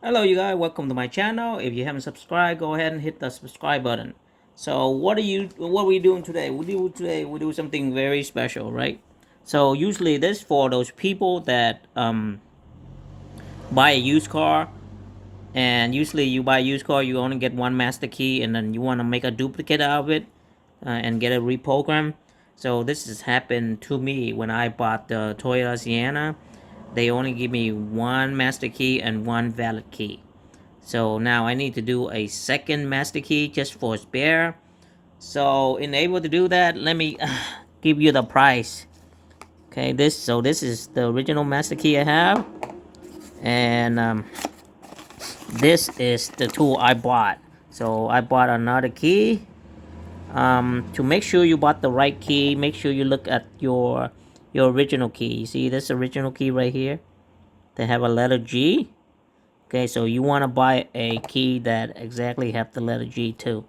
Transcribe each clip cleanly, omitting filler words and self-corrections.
Hello you guys, welcome to my channel. If you haven't subscribed, go ahead and hit the subscribe button. So what are we doing today? We do something very special, right? So usually this for those people that buy a used car, and usually you buy a used car, you only get one master key, and then you want to make a duplicate out of it and get it reprogrammed. So this has happened to me when I bought the Toyota Sienna. They only give me one master key and one valid key. So now I need to do a second master key just for spare. So in able to do that, let me give you the price. Okay, this is the original master key I have, and this is the tool I bought. So I bought another key. To make sure you bought the right key, make sure you look at your original key. You see this original key right here? They have a letter G. Okay, so you want to buy a key that exactly have the letter G too.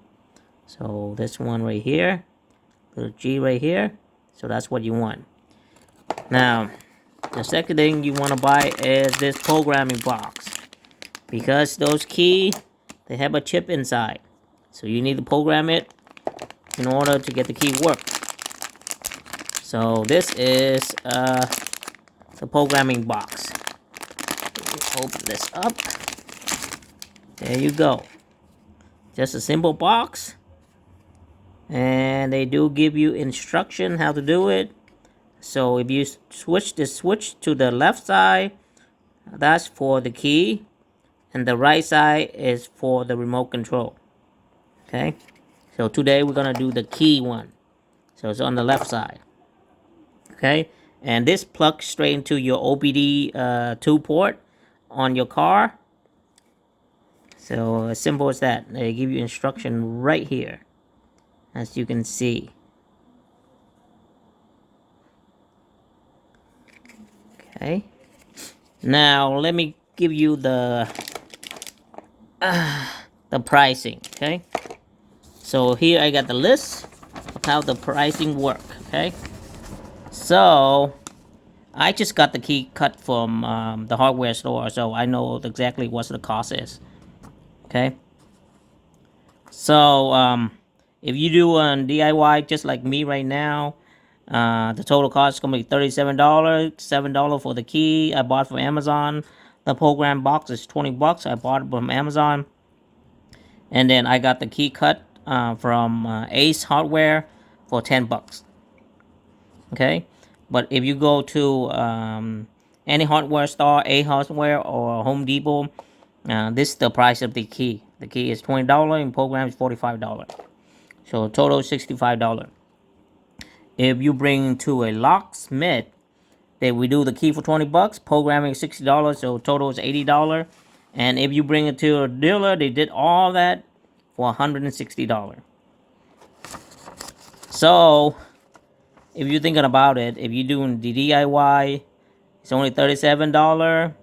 So this one right here, little G right here. So that's what you want. Now, the second thing you want to buy is this programming box. Because those keys, they have a chip inside. So you need to program it in order to get the key work. So this is the programming box. Open this up. There you go. Just a simple box. And they do give you instruction how to do it. So if you switch the switch to the left side, that's for the key, and the right side is for the remote control. Okay, so today we're gonna do the key one. So it's on the left side. Okay, and this plugs straight into your OBD 2 port on your car. So as simple as that. They give you instruction right here, as you can see. Okay, now let me give you the pricing. Okay, so here I got the list of how the pricing work. Okay, so I just got the key cut from the hardware store, so I know exactly what the cost is. Okay, so if you do a DIY just like me right now, the total cost is gonna be $37. $7 for the key I bought from Amazon. The program box is $20. I bought it from Amazon. And then I got the key cut from Ace Hardware for $10. Okay, but if you go to any hardware store, A Hardware or Home Depot, this is the price of the key. The key is $20 and program is $45. So total $65. If you bring to a locksmith, they will do the key for $20, programming is $60, so total is $80. And if you bring it to a dealer, they did all that for $160. So if you're thinking about it, if you're doing the DIY, it's only $37,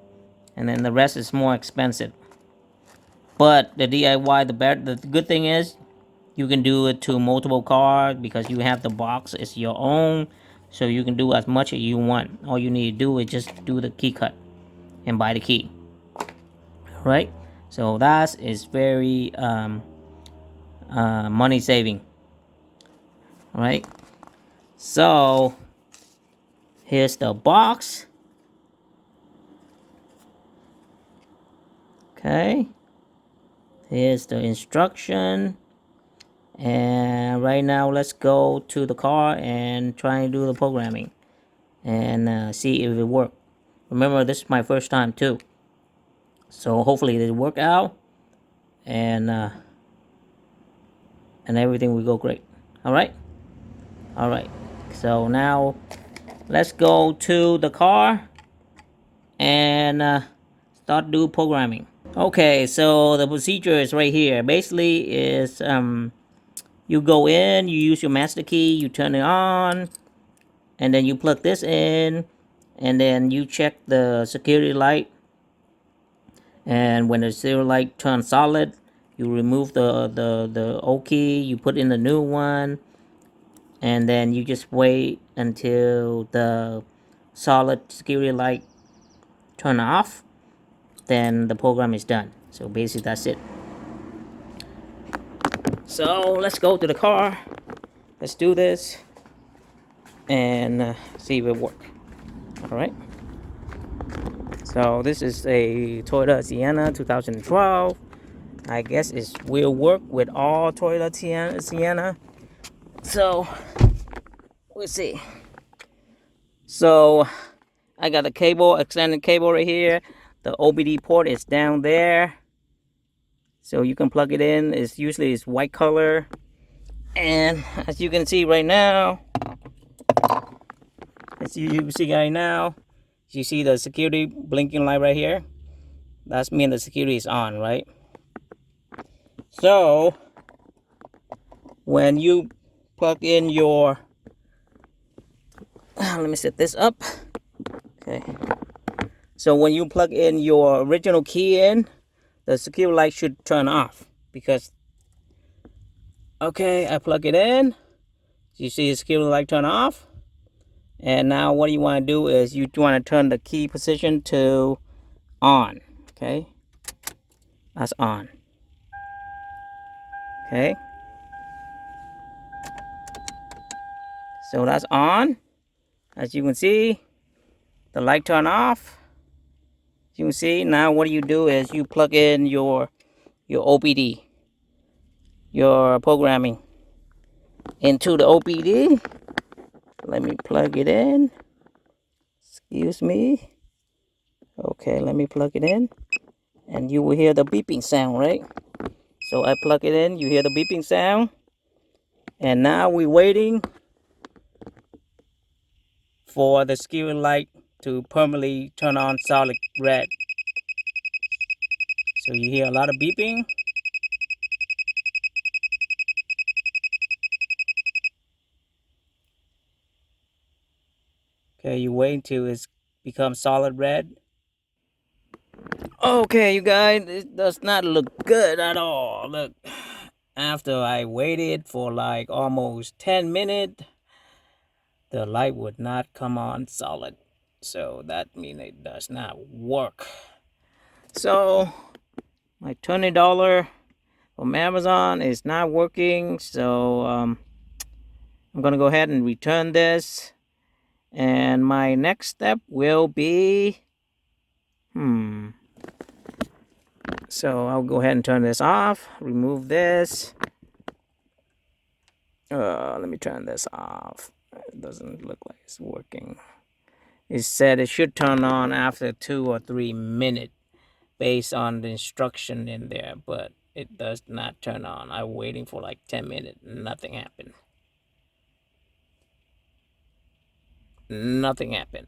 and then the rest is more expensive. But the DIY, the good thing is you can do it to multiple cars because you have the box, it's your own, so you can do as much as you want. All you need to do is just do the key cut and buy the key. Right? So that is very money saving. Right? So here's the box. Okay, here's the instruction, and right now let's go to the car and try and do the programming and see if it works. Remember, this is my first time too, so hopefully it work out and everything will go great. All right, so now let's go to the car and start do programming. Okay, so the procedure is right here. Basically, is you go in, you use your master key, you turn it on, and then you plug this in, and then you check the security light. And when the security light turns solid, you remove the old key, you put in the new one, and then you just wait until the solid security light turn off. then the program is done. So basically that's it. So let's go to the car. Let's do this and see if it works. All right. So this is a Toyota Sienna 2012. I guess it will work with all Toyota Sienna. So we'll see. So I got the cable, extended cable right here. The OBD port is down there. So you can plug it in. It's usually white color. And as you can see right now, you see the security blinking light right here. That's mean the security is on, right? So when you plug in your, let me set this up. Okay. So when you plug in your original key in, the security light should turn off because, okay, I plug it in. You see the security light turn off. And now what you want to do is you want to turn the key position to on. Okay. That's on. Okay. So that's on. As you can see, the light turn off. You can see now what you do is you plug in your OBD, your programming into the OBD. Let me plug it in. Excuse me. Okay, let me plug it in. And you will hear the beeping sound, right? So I plug it in, you hear the beeping sound. And now we're waiting for the security light to permanently turn on solid red. So you hear a lot of beeping. Okay, you wait until it becomes solid red. Okay, you guys, it does not look good at all. Look, after I waited for like almost 10 minutes, the light would not come on solid. So that means it does not work. So my $20 from Amazon is not working. So I'm gonna go ahead and return this. And my next step will be, so I'll go ahead and turn this off, remove this. Let me turn this off. It doesn't look like it's working. It said it should turn on after 2 or 3 minutes based on the instruction in there, but it does not turn on. I'm waiting for like 10 minutes. Nothing happened. Nothing happened.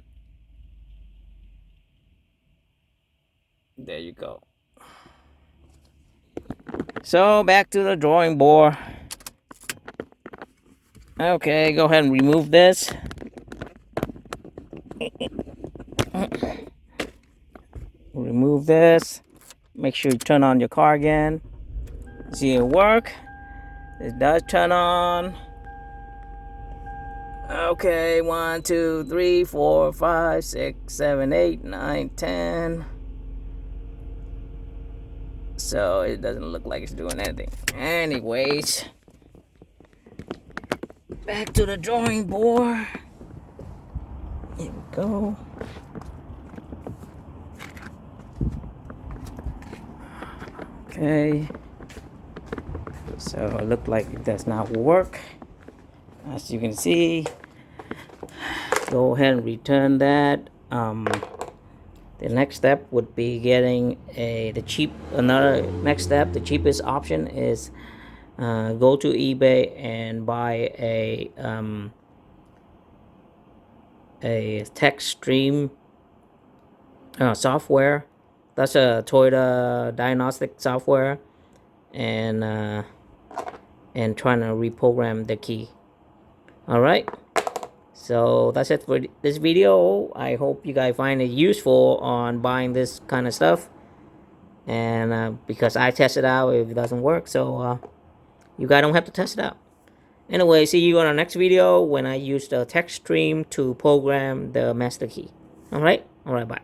There you go. So back to the drawing board. Okay, go ahead and remove this. Remove this. Make sure you turn on your car again. See it work. It does turn on. Okay, 1, 2, 3, 4, 5, 6, 7, 8, 9, 10. So it doesn't look like it's doing anything. Anyways, back to the drawing board. Here we go. Okay. So it looked like it does not work. As you can see, go ahead and return that. The next step would be getting the cheapest option is go to eBay and buy a text stream software. That's a Toyota diagnostic software, and trying to reprogram the key. All right. So that's it for this video. I hope you guys find it useful on buying this kind of stuff. And because I tested out, if it doesn't work, so you guys don't have to test it out. Anyway, see you on our next video when I use the text stream to program the master key. All right, bye.